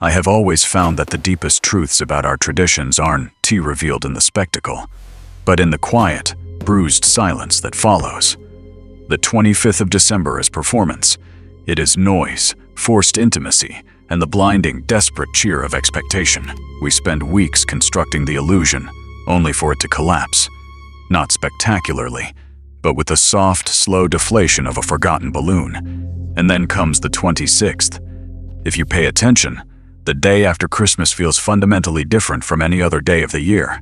I have always found that the deepest truths about our traditions aren't revealed in the spectacle, but in the quiet, bruised silence that follows. The 25th of December is performance. It is noise, forced intimacy, and the blinding, desperate cheer of expectation. We spend weeks constructing the illusion, only for it to collapse. Not spectacularly, but with the soft, slow deflation of a forgotten balloon. And then comes the 26th. If you pay attention, the day after Christmas feels fundamentally different from any other day of the year.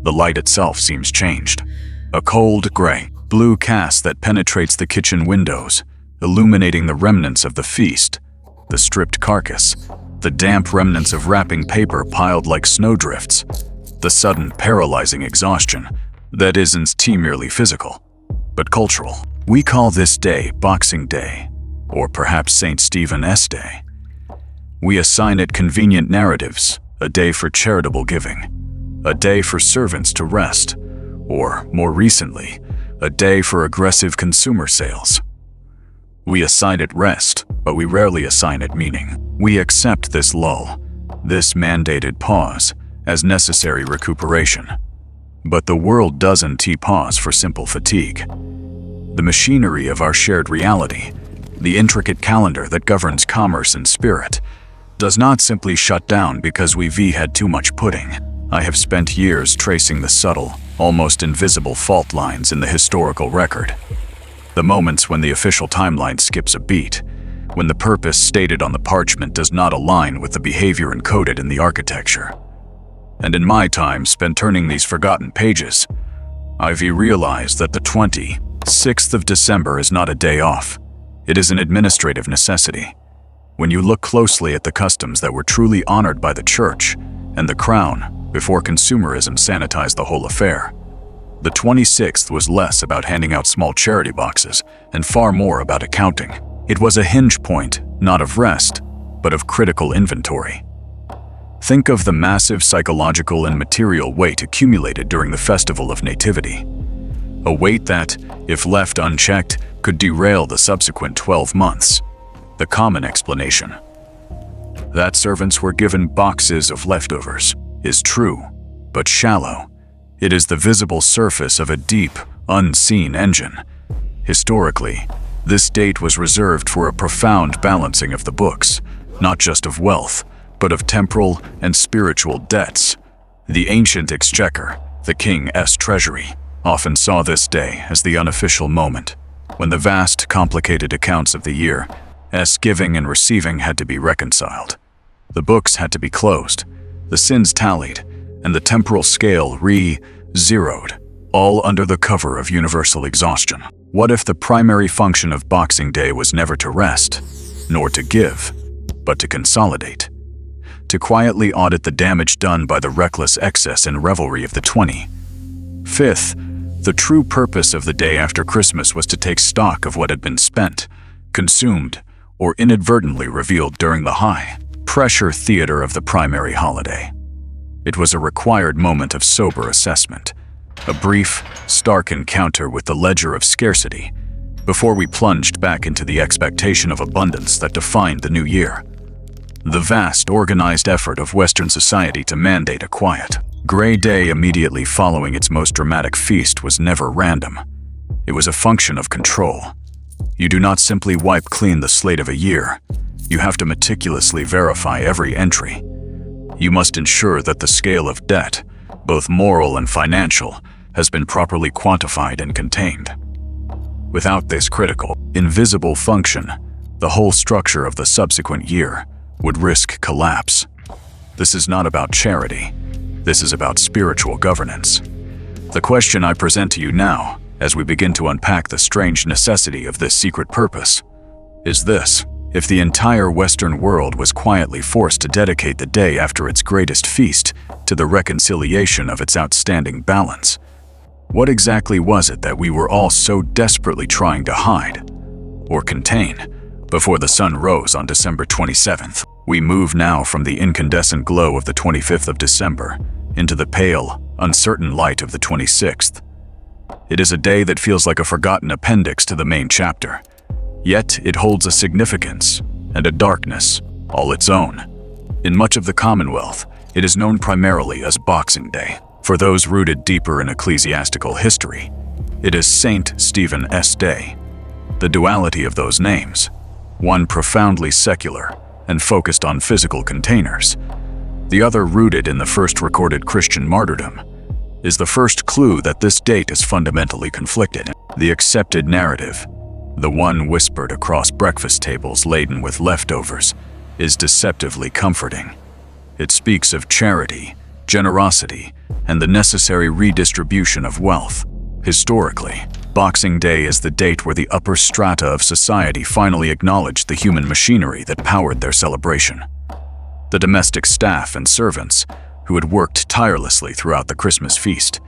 The light itself seems changed. A cold, gray, blue cast that penetrates the kitchen windows, illuminating the remnants of the feast, the stripped carcass, the damp remnants of wrapping paper piled like snowdrifts, the sudden, paralyzing exhaustion that isn't merely physical, but cultural. We call this day Boxing Day, or perhaps St. Stephen's Day. We assign it convenient narratives, a day for charitable giving, a day for servants to rest, or, more recently, a day for aggressive consumer sales. We assign it rest, but we rarely assign it meaning. We accept this lull, this mandated pause, as necessary recuperation. But the world doesn't pause for simple fatigue. The machinery of our shared reality, the intricate calendar that governs commerce and spirit, does not simply shut down because we've had too much pudding. I have spent years tracing the subtle, almost invisible fault lines in the historical record. The moments when the official timeline skips a beat, when the purpose stated on the parchment does not align with the behavior encoded in the architecture. And in my time spent turning these forgotten pages, I've realized that the 26th of December is not a day off. It is an administrative necessity. When you look closely at the customs that were truly honored by the church and the crown before consumerism sanitized the whole affair, the 26th was less about handing out small charity boxes and far more about accounting. It was a hinge point, not of rest, but of critical inventory. Think of the massive psychological and material weight accumulated during the Festival of Nativity. A weight that, if left unchecked, could derail the subsequent 12 months. The common explanation that servants were given boxes of leftovers is true, but shallow. It is the visible surface of a deep, unseen engine. Historically, this date was reserved for a profound balancing of the books, not just of wealth, but of temporal and spiritual debts. The ancient exchequer, the king's treasury, often saw this day as the unofficial moment, when the vast, complicated accounts of the year's giving and receiving had to be reconciled. The books had to be closed, the sins tallied, and the temporal scale re-zeroed, all under the cover of universal exhaustion. What if the primary function of Boxing Day was never to rest, nor to give, but to consolidate? To quietly audit the damage done by the reckless excess and revelry of the 25th, the true purpose of the day after Christmas was to take stock of what had been spent, consumed, or inadvertently revealed during the high-pressure theater of the primary holiday. It was a required moment of sober assessment, a brief, stark encounter with the ledger of scarcity, before we plunged back into the expectation of abundance that defined the new year. The vast, organized effort of Western society to mandate a quiet, gray day immediately following its most dramatic feast was never random. It was a function of control. You do not simply wipe clean the slate of a year. You have to meticulously verify every entry. You must ensure that the scale of debt, both moral and financial, has been properly quantified and contained. Without this critical, invisible function, the whole structure of the subsequent year would risk collapse. This is not about charity. This is about spiritual governance. The question I present to you now, as we begin to unpack the strange necessity of this secret purpose, is this: if the entire Western world was quietly forced to dedicate the day after its greatest feast to the reconciliation of its outstanding balance, what exactly was it that we were all so desperately trying to hide or contain before the sun rose on December 27th? We move now from the incandescent glow of the 25th of December into the pale, uncertain light of the 26th. It is a day that feels like a forgotten appendix to the main chapter, yet it holds a significance and a darkness all its own. In much of the Commonwealth, it is known primarily as Boxing Day. For those rooted deeper in ecclesiastical history, it is Saint Stephen's Day. The duality of those names, one profoundly secular and focused on physical containers, the other rooted in the first recorded Christian martyrdom, is the first clue that this date is fundamentally conflicted. The accepted narrative, the one whispered across breakfast tables laden with leftovers, is deceptively comforting. It speaks of charity, generosity, and the necessary redistribution of wealth. Historically, Boxing Day is the date where the upper strata of society finally acknowledged the human machinery that powered their celebration. The domestic staff and servants, who had worked tirelessly throughout the Christmas feast,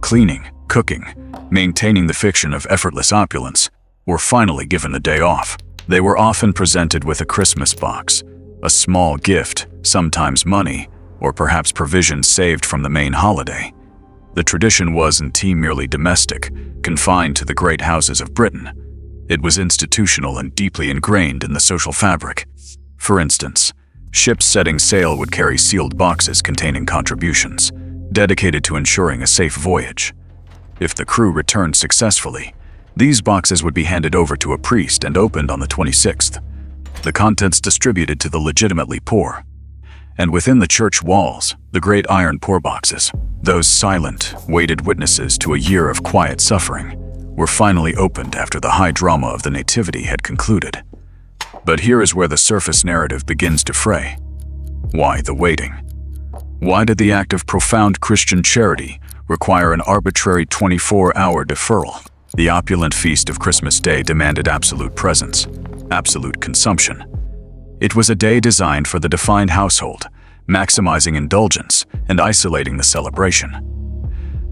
cleaning, cooking, maintaining the fiction of effortless opulence, were finally given the day off. They were often presented with a Christmas box, a small gift, sometimes money, or perhaps provisions saved from the main holiday. The tradition wasn't merely domestic, confined to the great houses of Britain. It was institutional and deeply ingrained in the social fabric. For instance, ships setting sail would carry sealed boxes containing contributions, dedicated to ensuring a safe voyage. If the crew returned successfully, these boxes would be handed over to a priest and opened on the 26th. The contents distributed to the legitimately poor. And within the church walls, the great iron poor boxes, those silent, weighted witnesses to a year of quiet suffering, were finally opened after the high drama of the Nativity had concluded. But here is where the surface narrative begins to fray. Why the waiting? Why did the act of profound Christian charity require an arbitrary 24-hour deferral? The opulent feast of Christmas Day demanded absolute presence, absolute consumption. It was a day designed for the defined household, maximizing indulgence and isolating the celebration.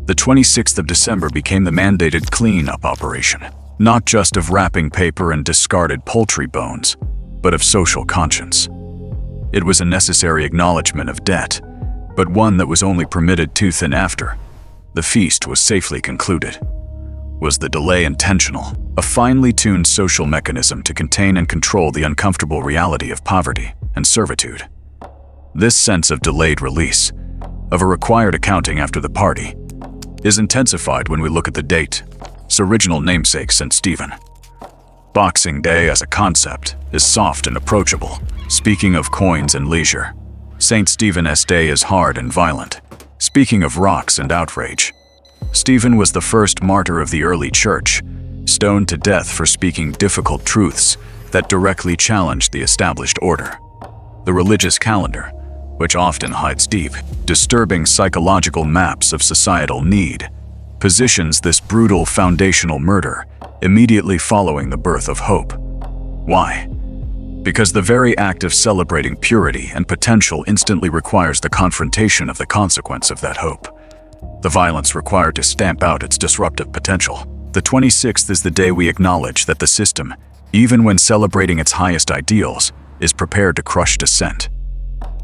The 26th of December became the mandated clean-up operation, not just of wrapping paper and discarded poultry bones, but of social conscience. It was a necessary acknowledgement of debt, but one that was only permitted to thin after the feast was safely concluded. Was the delay intentional, a finely tuned social mechanism to contain and control the uncomfortable reality of poverty and servitude? This sense of delayed release, of a required accounting after the party, is intensified when we look at the date, its original namesake, St. Stephen. Boxing Day as a concept is soft and approachable, speaking of coins and leisure. St. Stephen's Day is hard and violent, speaking of rocks and outrage. Stephen was the first martyr of the early church, stoned to death for speaking difficult truths that directly challenged the established order. The religious calendar, which often hides deep, disturbing psychological maps of societal need, positions this brutal foundational murder immediately following the birth of hope. Why? Because the very act of celebrating purity and potential instantly requires the confrontation of the consequence of that hope. The violence required to stamp out its disruptive potential. The 26th is the day we acknowledge that the system, even when celebrating its highest ideals, is prepared to crush dissent.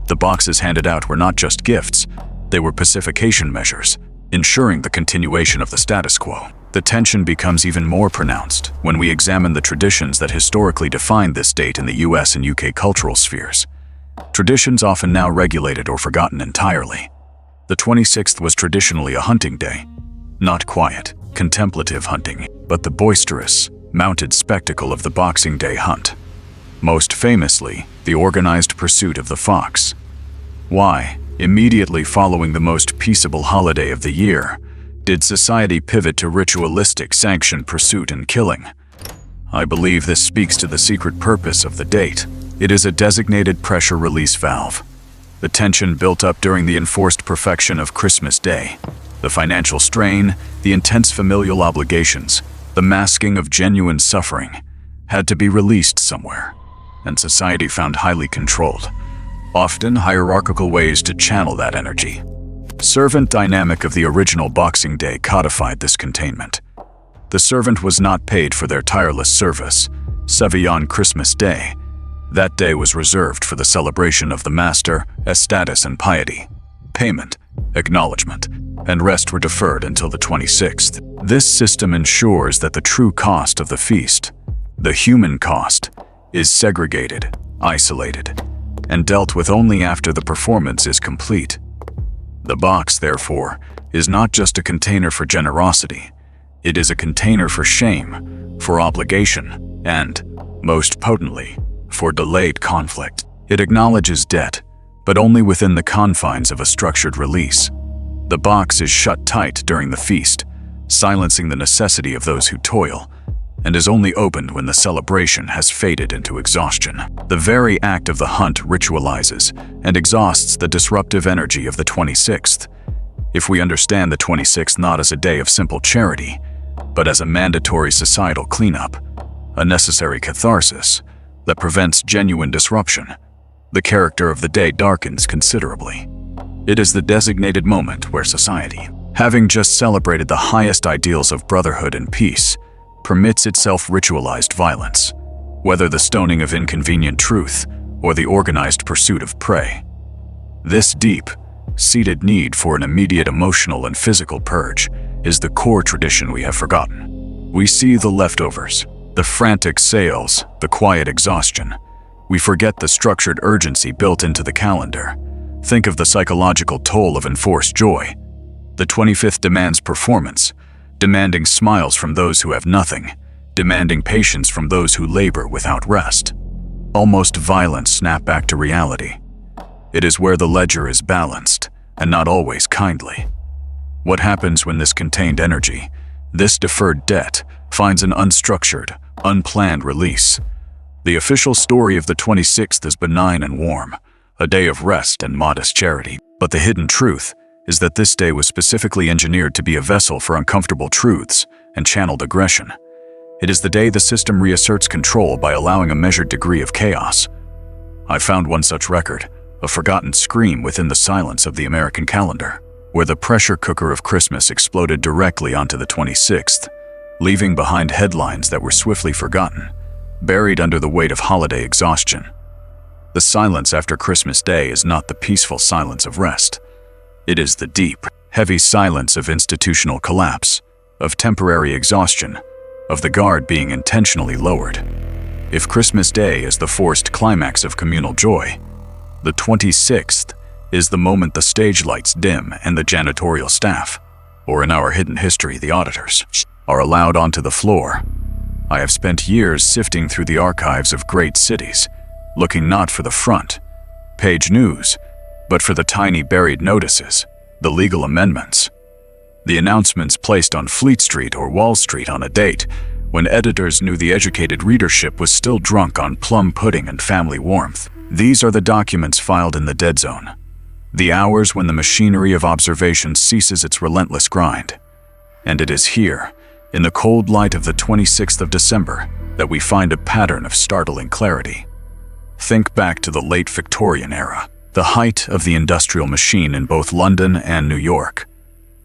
The boxes handed out were not just gifts, they were pacification measures, ensuring the continuation of the status quo. The tension becomes even more pronounced when we examine the traditions that historically defined this date in the US and UK cultural spheres. Traditions often now regulated or forgotten entirely. The 26th was traditionally a hunting day, not quiet, contemplative hunting, but the boisterous, mounted spectacle of the Boxing Day hunt. Most famously, the organized pursuit of the fox. Why, immediately following the most peaceable holiday of the year, did society pivot to ritualistic sanctioned pursuit and killing? I believe this speaks to the secret purpose of the date. It is a designated pressure release valve. The tension built up during the enforced perfection of Christmas Day, the financial strain, the intense familial obligations, the masking of genuine suffering, had to be released somewhere, and society found highly controlled, often hierarchical ways to channel that energy. Servant dynamic of the original Boxing Day codified this containment. The servant was not paid for their tireless service, save on Christmas Day. That day was reserved for the celebration of the master, as status and piety. Payment, acknowledgement, and rest were deferred until the 26th. This system ensures that the true cost of the feast, the human cost, is segregated, isolated, and dealt with only after the performance is complete. The box, therefore, is not just a container for generosity. It is a container for shame, for obligation, and, most potently, for delayed conflict. It acknowledges debt, but only within the confines of a structured release. The box is shut tight during the feast, silencing the necessity of those who toil, and is only opened when the celebration has faded into exhaustion. The very act of the hunt ritualizes and exhausts the disruptive energy of the 26th. If we understand the 26th not as a day of simple charity, but as a mandatory societal cleanup, a necessary catharsis that prevents genuine disruption, the character of the day darkens considerably. It is the designated moment where society, having just celebrated the highest ideals of brotherhood and peace, permits itself ritualized violence, whether the stoning of inconvenient truth or the organized pursuit of prey. This deep-seated need for an immediate emotional and physical purge is the core tradition we have forgotten. We see the leftovers, the frantic sales, the quiet exhaustion. We forget the structured urgency built into the calendar. Think of the psychological toll of enforced joy. The 25th demands performance, demanding smiles from those who have nothing, demanding patience from those who labor without rest. Almost violent snap back to reality. It is where the ledger is balanced, and not always kindly. What happens when this contained energy, this deferred debt, finds an unstructured, unplanned release? The official story of the 26th is benign and warm, a day of rest and modest charity. But the hidden truth is that this day was specifically engineered to be a vessel for uncomfortable truths and channeled aggression. It is the day the system reasserts control by allowing a measured degree of chaos. I found one such record, a forgotten scream within the silence of the American calendar, where the pressure cooker of Christmas exploded directly onto the 26th, leaving behind headlines that were swiftly forgotten, buried under the weight of holiday exhaustion. The silence after Christmas Day is not the peaceful silence of rest. It is the deep, heavy silence of institutional collapse, of temporary exhaustion, of the guard being intentionally lowered. If Christmas Day is the forced climax of communal joy, the 26th is the moment the stage lights dim and the janitorial staff, or in our hidden history, the auditors, are allowed onto the floor. I have spent years sifting through the archives of great cities, looking not for the front page news, but for the tiny buried notices, the legal amendments, the announcements placed on Fleet Street or Wall Street on a date when editors knew the educated readership was still drunk on plum pudding and family warmth. These are the documents filed in the dead zone, the hours when the machinery of observation ceases its relentless grind. And it is here, in the cold light of the 26th of December, that we find a pattern of startling clarity. Think back to the late Victorian era, the height of the industrial machine in both London and New York.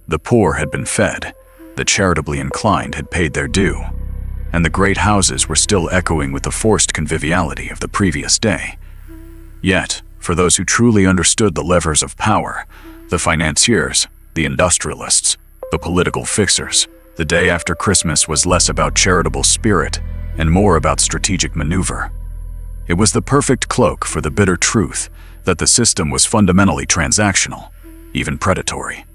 The poor had been fed, the charitably inclined had paid their due, and the great houses were still echoing with the forced conviviality of the previous day. Yet, for those who truly understood the levers of power, the financiers, the industrialists, the political fixers, the day after Christmas was less about charitable spirit and more about strategic maneuver. It was the perfect cloak for the bitter truth that the system was fundamentally transactional, even predatory.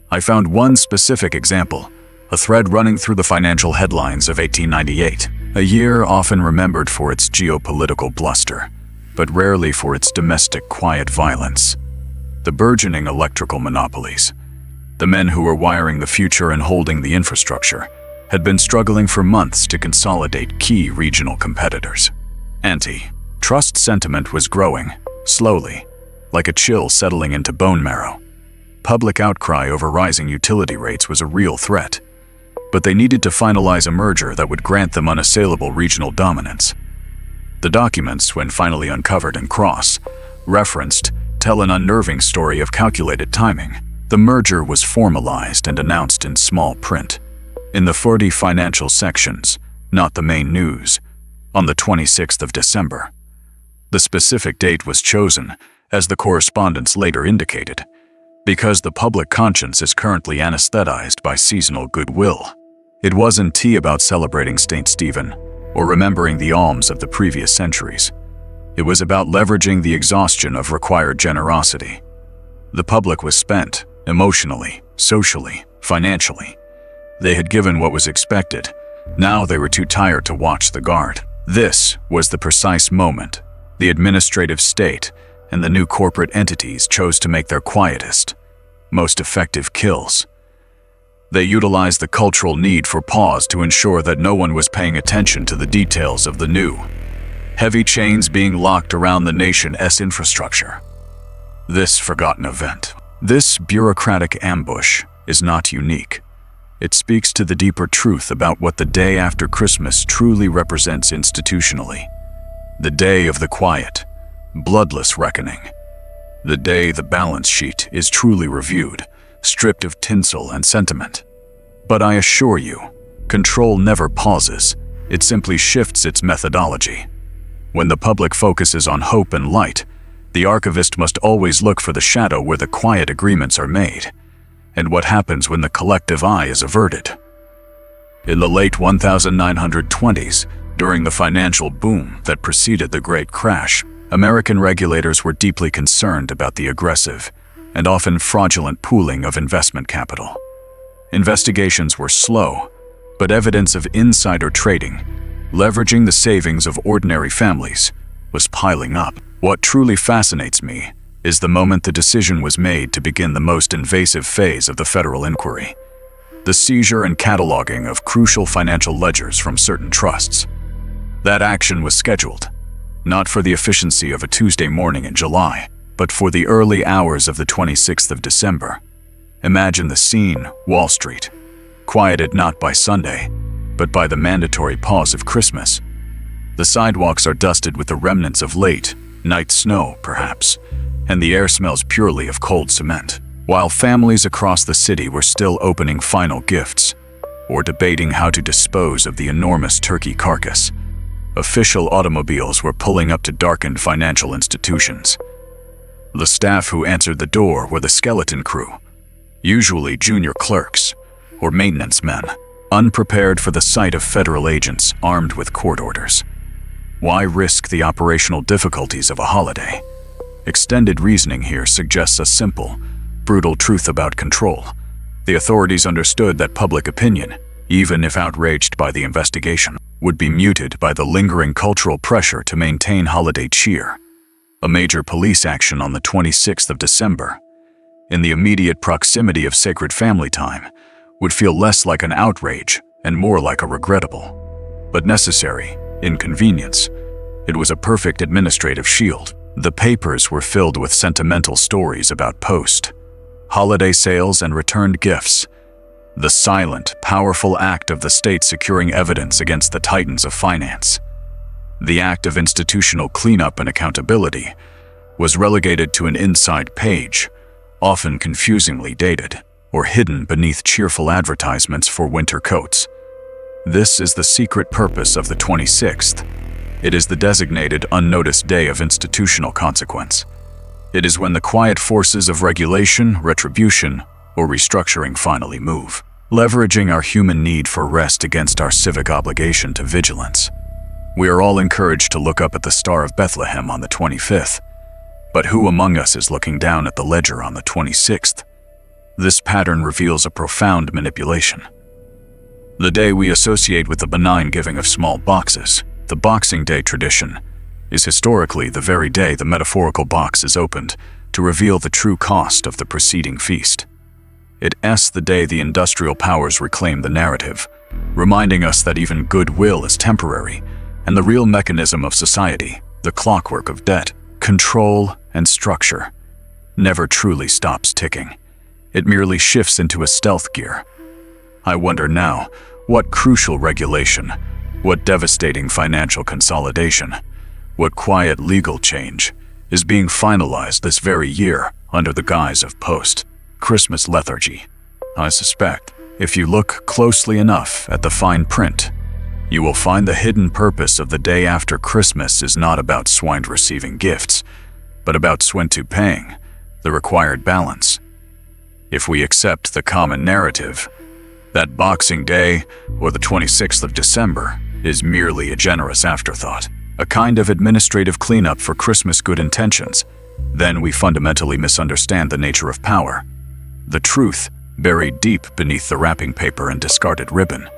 I found one specific example, a thread running through the financial headlines of 1898, a year often remembered for its geopolitical bluster, but rarely for its domestic quiet violence. The burgeoning electrical monopolies, the men who were wiring the future and holding the infrastructure, had been struggling for months to consolidate key regional competitors. Anti-trust sentiment was growing, slowly, like a chill settling into bone marrow. Public outcry over rising utility rates was a real threat, but they needed to finalize a merger that would grant them unassailable regional dominance. The documents, when finally uncovered and cross-referenced, tell an unnerving story of calculated timing. The merger was formalized and announced in small print, in the 40 financial sections, not the main news, on the 26th of December. The specific date was chosen, as the correspondence later indicated, because the public conscience is currently anesthetized by seasonal goodwill. It wasn't about celebrating St. Stephen or remembering the alms of the previous centuries. It was about leveraging the exhaustion of required generosity. The public was spent, emotionally, socially, financially. They had given what was expected. Now they were too tired to watch the guard. This was the precise moment the administrative state and the new corporate entities chose to make their quietest, most effective kills. They utilized the cultural need for pause to ensure that no one was paying attention to the details of the new, heavy chains being locked around the nation's infrastructure. This forgotten event, this bureaucratic ambush, is not unique. It speaks to the deeper truth about what the day after Christmas truly represents institutionally. The day of the quiet, bloodless reckoning. The day the balance sheet is truly reviewed, stripped of tinsel and sentiment. But I assure you, control never pauses. It simply shifts its methodology. When the public focuses on hope and light, the archivist must always look for the shadow where the quiet agreements are made. And what happens when the collective eye is averted? In the late 1920s, during the financial boom that preceded the Great Crash, American regulators were deeply concerned about the aggressive and often fraudulent pooling of investment capital. Investigations were slow, but evidence of insider trading, leveraging the savings of ordinary families, was piling up. What truly fascinates me is the moment the decision was made to begin the most invasive phase of the federal inquiry, the seizure and cataloging of crucial financial ledgers from certain trusts. That action was scheduled, not for the efficiency of a Tuesday morning in July, but for the early hours of the 26th of December. Imagine the scene, Wall Street, quieted not by Sunday, but by the mandatory pause of Christmas. The sidewalks are dusted with the remnants of late night snow, perhaps, and the air smells purely of cold cement, while families across the city were still opening final gifts or debating how to dispose of the enormous turkey carcass. Official automobiles were pulling up to darkened financial institutions. The staff who answered the door were the skeleton crew, usually junior clerks or maintenance men, unprepared for the sight of federal agents armed with court orders. Why risk the operational difficulties of a holiday? Extended reasoning here suggests a simple, brutal truth about control. The authorities understood that public opinion, even if outraged by the investigation, would be muted by the lingering cultural pressure to maintain holiday cheer. A major police action on the 26th of December, in the immediate proximity of sacred family time, would feel less like an outrage and more like a regrettable, but necessary, inconvenience. It was a perfect administrative shield. The papers were filled with sentimental stories about post-holiday sales and returned gifts. The silent, powerful act of the state securing evidence against the titans of finance. The act of institutional cleanup and accountability was relegated to an inside page, often confusingly dated, or hidden beneath cheerful advertisements for winter coats. This is the secret purpose of the 26th. It is the designated unnoticed day of institutional consequence. It is when the quiet forces of regulation, retribution, or restructuring finally move, leveraging our human need for rest against our civic obligation to vigilance. We are all encouraged to look up at the Star of Bethlehem on the 25th. But who among us is looking down at the ledger on the 26th? This pattern reveals a profound manipulation. The day we associate with the benign giving of small boxes, the Boxing Day tradition, is historically the very day the metaphorical box is opened to reveal the true cost of the preceding feast. It's the day the industrial powers reclaim the narrative, reminding us that even goodwill is temporary, and the real mechanism of society, the clockwork of debt, control, and structure, never truly stops ticking. It merely shifts into a stealth gear. I wonder now, what crucial regulation, what devastating financial consolidation, what quiet legal change is being finalized this very year under the guise of post-Christmas lethargy. I suspect, if you look closely enough at the fine print, you will find the hidden purpose of the day after Christmas is not about swine receiving gifts, but about Swentu paying the required balance. If we accept the common narrative that Boxing Day or the 26th of December is merely a generous afterthought, a kind of administrative cleanup for Christmas good intentions, then we fundamentally misunderstand the nature of power. The truth, buried deep beneath the wrapping paper and discarded ribbon,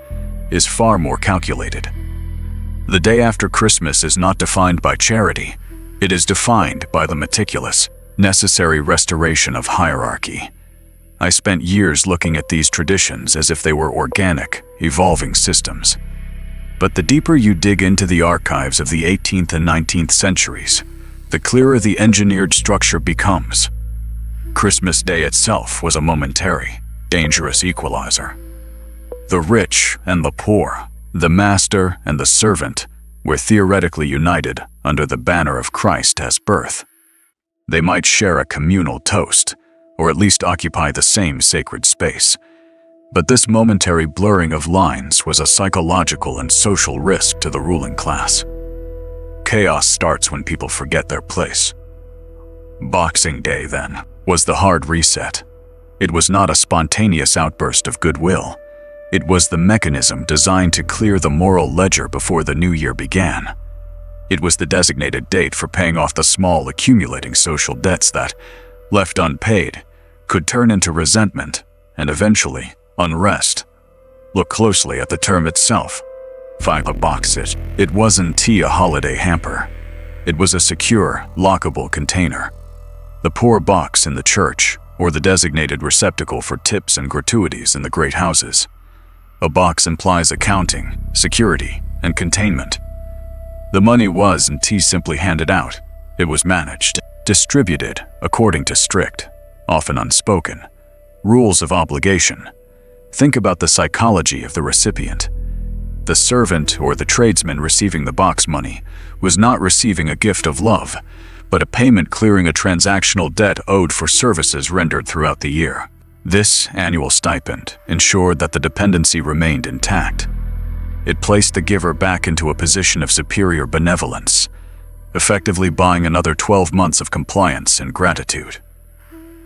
is far more calculated. The day after Christmas is not defined by charity. It is defined by the meticulous, necessary restoration of hierarchy. I spent years looking at these traditions as if they were organic, evolving systems. But the deeper you dig into the archives of the 18th and 19th centuries, the clearer the engineered structure becomes. Christmas Day itself was a momentary, dangerous equalizer. The rich and the poor, the master and the servant, were theoretically united under the banner of Christ as birth. They might share a communal toast, or at least occupy the same sacred space. But this momentary blurring of lines was a psychological and social risk to the ruling class. Chaos starts when people forget their place. Boxing Day, then, was the hard reset. It was not a spontaneous outburst of goodwill. It was the mechanism designed to clear the moral ledger before the new year began. It was the designated date for paying off the small accumulating social debts that, left unpaid, could turn into resentment and eventually unrest. Look closely at the term itself. Find a box it. It wasn't a holiday hamper. It was a secure, lockable container. The poor box in the church, or the designated receptacle for tips and gratuities in the great houses. A box implies accounting, security, and containment. The money wasn't simply handed out. It was managed, distributed according to strict, often unspoken, rules of obligation. Think about the psychology of the recipient. The servant or the tradesman receiving the box money was not receiving a gift of love, but a payment clearing a transactional debt owed for services rendered throughout the year. This annual stipend ensured that the dependency remained intact. It placed the giver back into a position of superior benevolence, effectively buying another 12 months of compliance and gratitude.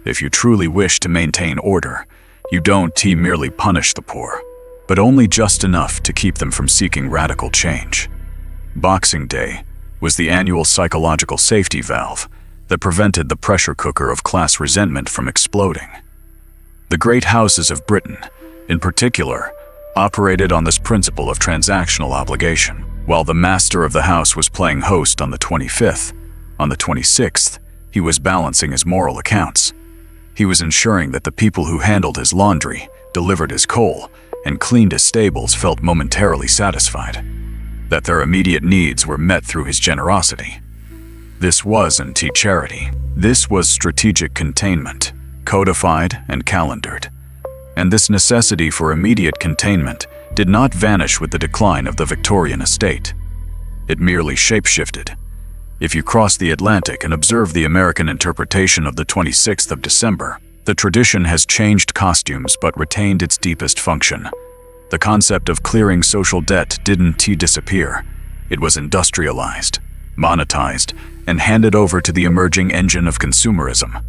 If you truly wish to maintain order, you don't merely punish the poor, but only just enough to keep them from seeking radical change. Boxing Day was the annual psychological safety valve that prevented the pressure cooker of class resentment from exploding. The great houses of Britain, in particular, operated on this principle of transactional obligation. While the master of the house was playing host on the 25th, on the 26th, he was balancing his moral accounts. He was ensuring that the people who handled his laundry, delivered his coal, and cleaned his stables felt momentarily satisfied, that their immediate needs were met through his generosity. This wasn't charity. This was strategic containment, codified and calendared. And this necessity for immediate containment did not vanish with the decline of the Victorian estate. It merely shapeshifted. If you cross the Atlantic and observe the American interpretation of the 26th of December, the tradition has changed costumes but retained its deepest function. The concept of clearing social debt didn't disappear. It was industrialized, monetized, and handed over to the emerging engine of consumerism.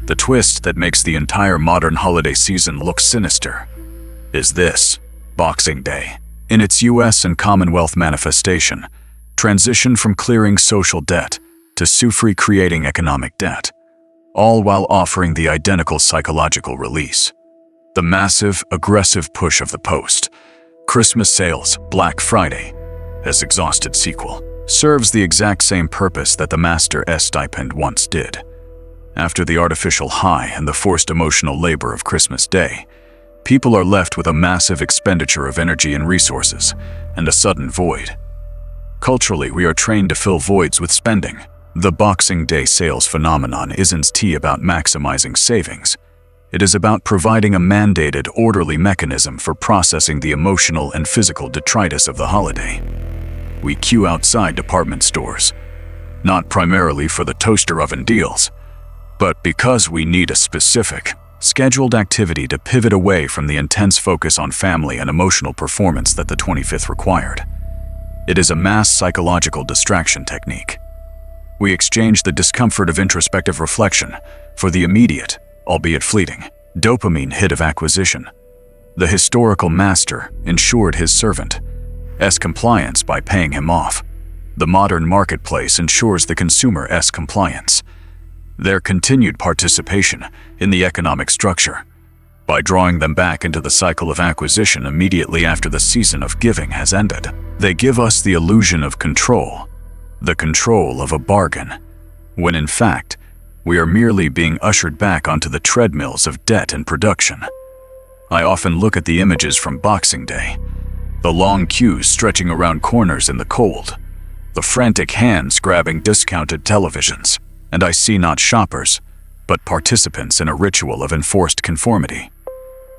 The twist that makes the entire modern holiday season look sinister is this: Boxing Day, in its US and Commonwealth manifestation, transitioned from clearing social debt to suffragette creating economic debt, all while offering the identical psychological release. The massive, aggressive push of the post, Christmas sales, Black Friday, as exhausted sequel, serves the exact same purpose that the master's stipend once did. After the artificial high and the forced emotional labor of Christmas Day, people are left with a massive expenditure of energy and resources, and a sudden void. Culturally, we are trained to fill voids with spending. The Boxing Day sales phenomenon isn't about maximizing savings. It is about providing a mandated, orderly mechanism for processing the emotional and physical detritus of the holiday. We queue outside department stores, not primarily for the toaster oven deals, but because we need a specific, scheduled activity to pivot away from the intense focus on family and emotional performance that the 25th required. It is a mass psychological distraction technique. We exchange the discomfort of introspective reflection for the immediate, albeit fleeting, dopamine hit of acquisition. The historical master ensured his servant's compliance by paying him off. The modern marketplace ensures the consumer's compliance. Their continued participation in the economic structure, by drawing them back into the cycle of acquisition immediately after the season of giving has ended. They give us the illusion of control, the control of a bargain, when in fact, we are merely being ushered back onto the treadmills of debt and production. I often look at the images from Boxing Day, the long queues stretching around corners in the cold, the frantic hands grabbing discounted televisions, and I see not shoppers, but participants in a ritual of enforced conformity.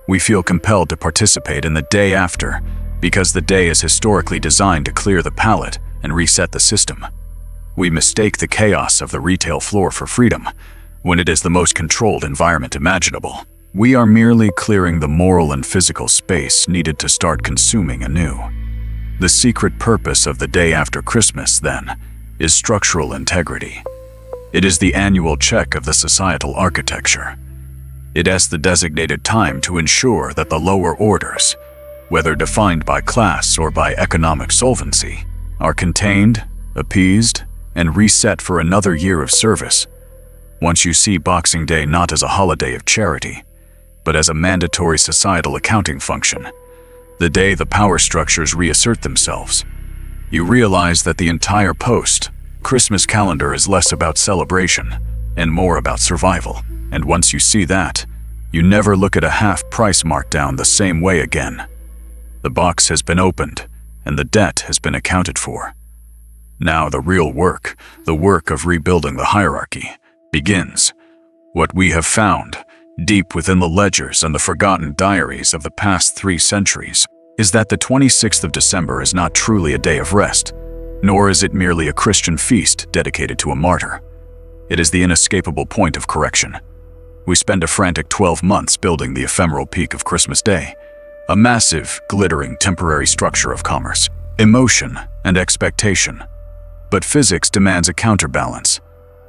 We feel compelled to participate in the day after because the day is historically designed to clear the palate and reset the system. We mistake the chaos of the retail floor for freedom, when it is the most controlled environment imaginable. We are merely clearing the moral and physical space needed to start consuming anew. The secret purpose of the day after Christmas, then, is structural integrity. It is the annual check of the societal architecture. It is the designated time to ensure that the lower orders, whether defined by class or by economic solvency, are contained, appeased, and reset for another year of service. Once you see Boxing Day not as a holiday of charity, but as a mandatory societal accounting function, the day the power structures reassert themselves, you realize that the entire post-Christmas calendar is less about celebration and more about survival. And once you see that, you never look at a half-price markdown the same way again. The box has been opened, and the debt has been accounted for. Now the real work, the work of rebuilding the hierarchy, begins. What we have found, deep within the ledgers and the forgotten diaries of the past 3 centuries, is that the 26th of December is not truly a day of rest, nor is it merely a Christian feast dedicated to a martyr. It is the inescapable point of correction. We spend a frantic 12 months building the ephemeral peak of Christmas Day, a massive, glittering, temporary structure of commerce, emotion, and expectation. But physics demands a counterbalance.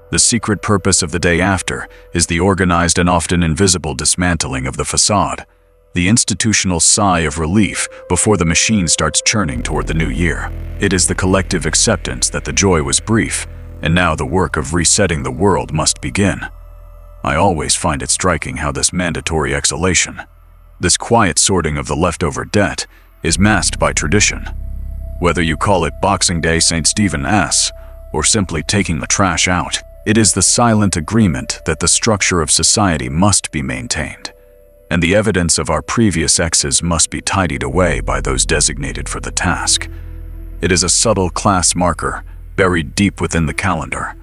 The secret purpose of the day after is the organized and often invisible dismantling of the facade, the institutional sigh of relief before the machine starts churning toward the new year. It is the collective acceptance that the joy was brief, and now the work of resetting the world must begin. I always find it striking how this mandatory exhalation, this quiet sorting of the leftover debt, is masked by tradition. Whether you call it Boxing Day St. Stephen's, or simply taking the trash out, it is the silent agreement that the structure of society must be maintained, and the evidence of our previous X's must be tidied away by those designated for the task. It is a subtle class marker buried deep within the calendar.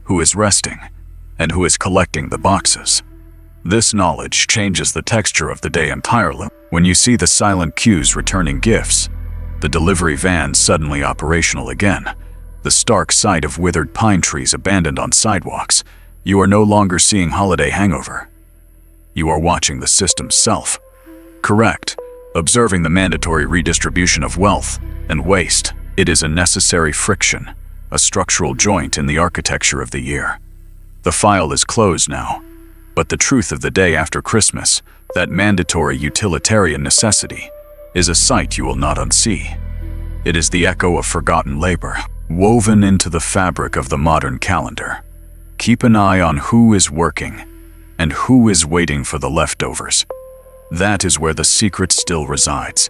Who is resting, and who is collecting the boxes? This knowledge changes the texture of the day entirely. When you see the silent queues returning gifts, the delivery vans suddenly operational again, the stark sight of withered pine trees abandoned on sidewalks, you are no longer seeing holiday hangover. You are watching the system's self. Correct, observing the mandatory redistribution of wealth and waste. It is a necessary friction, a structural joint in the architecture of the year. The file is closed now, but the truth of the day after Christmas, that mandatory utilitarian necessity, is a sight you will not unsee. It is the echo of forgotten labor, woven into the fabric of the modern calendar. Keep an eye on who is working and who is waiting for the leftovers. That is where the secret still resides.